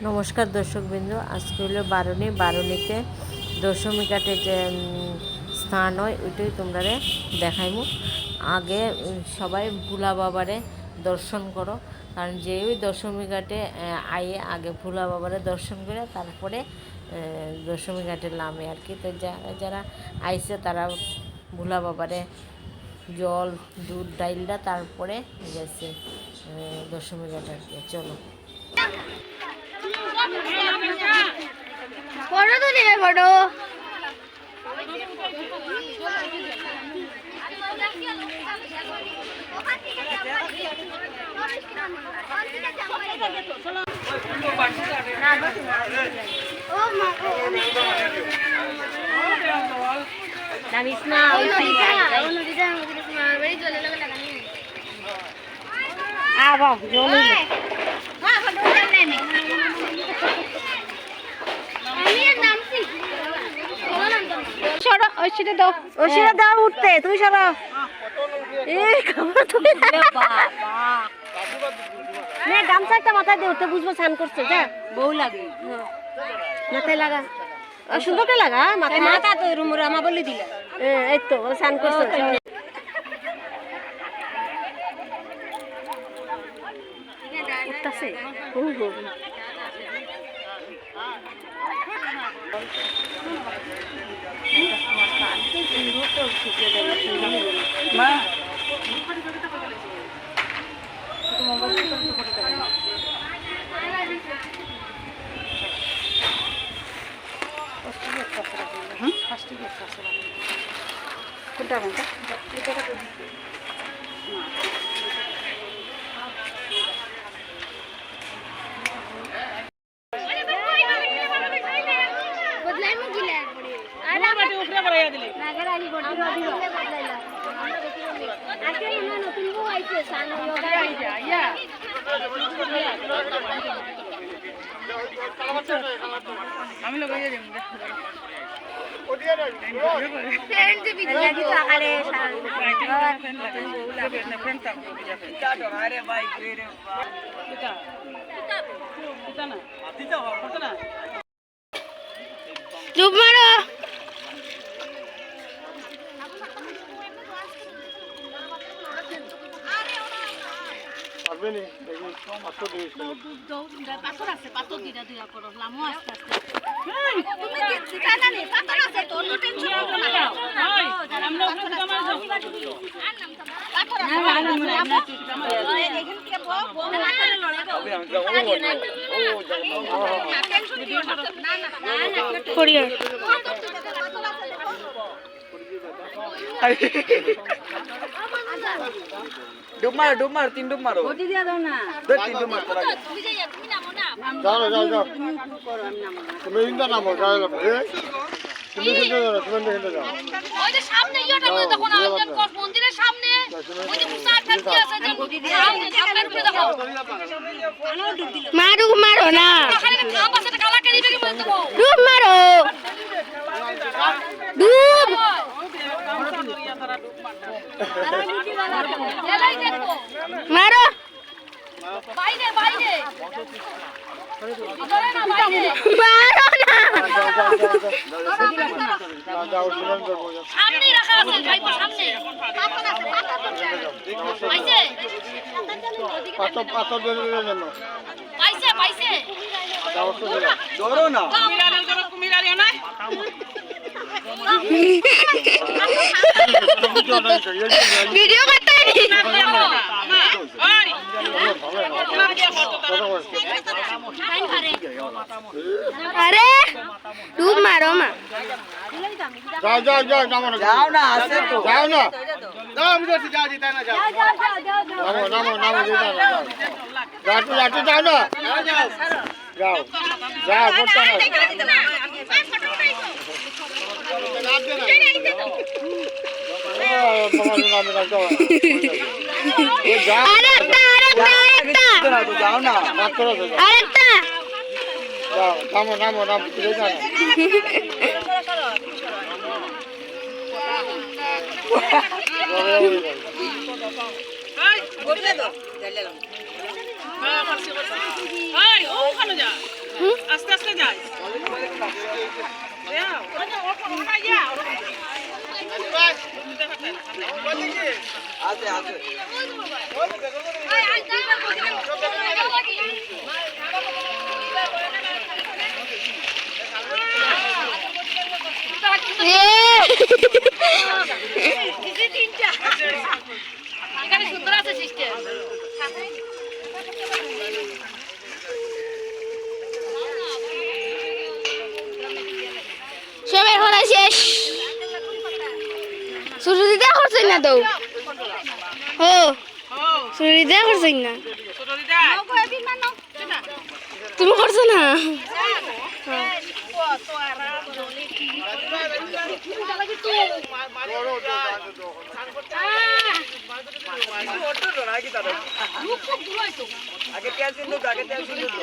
নমস্কার দর্শকবৃন্দ, আজকে হলো বারুণীতে দশমী ঘাটে যে স্থান হয় ওইটাই তোমরা দেখাইমু। আগে সবাই ভোলা বাবারে দর্শন করো, কারণ যে ওই দশমী ঘাটে আইয়ে আগে ভোলা বাবারে দর্শন করে তারপরে দশমী ঘাটে নামে আর কি। তো যারা যারা আইসে তারা ভোলা বাবারে জল দুধ ডাইলটা তারপরে গেছে দশমী ঘাট আর কি। চলো ফটো তুলি ফটো উঠতে তুমি সরো গামছা একটা মাথায় দিয়ে উঠতে বুঝবো স্নান করছে যা বউ লাগে মাথায় লাগা সুন্দর করে লাগা মাথায় মাথা তো রুমরে আমা বলে দিলা এই তো স্নান করছে উঠতাছে আমি লোক চুপ মারো পাথর আছে পাথর দিটা দিয়া করো লামো আস্তে আস্তে তুমি কি জানা নেই পাথর আছে তো নো টেনশন করো না আমরা ওখানে জমা যাও আর নাম পাথর আছে এখানে কে বউ না করে লড়াই দাও না টেনশন দিও না না করিয়া ডুব মারো 3 ডুব মারো গটি দিয়া দাও না দে 3 ডুব মারো তুমি যাই তুমি নামো না যাও তুমি করো আমি নামো না তুমি ইন্দা নামো যাও তুমি কিন্তু যাও ওই যে সামনে ইয়োটা বলে দেখো না আমাদের মন্দিরের সামনে ওই যে মুসা আটকা কি আছে যে গটি দিয়া সামনে করে দেখো মারো না খালি থাম আছে কালা কেলি বেরি বলে দেবো ডুব মারো ডুব মারো বাইরে বাইরে মারো না সামনে রাখা আছে ভাইপো সামনে পাথর আছে পাইছে পাথর দিয়ে দেন পাইছে ধরো না কুমিরারে না ভিডিও করতে আরে ডুব মারো মা যাও নামো না যাও না আছে তো যাও না যাও আমি যাচ্ছি যাও জিতা না যাও নামো জিতা না যাও যাও না যাও করতে না যাও না নামো আস্তে আস্তে যাই আছে আছে এখানে সুন্দর আছে সিস্টেম সবের হলা শেষ শুরু দিতে করছেন না তো ও শুরু দিতে করছেন না তুমি করছো না আগে তেল চিনলো তো আগে তেল চিনলো তো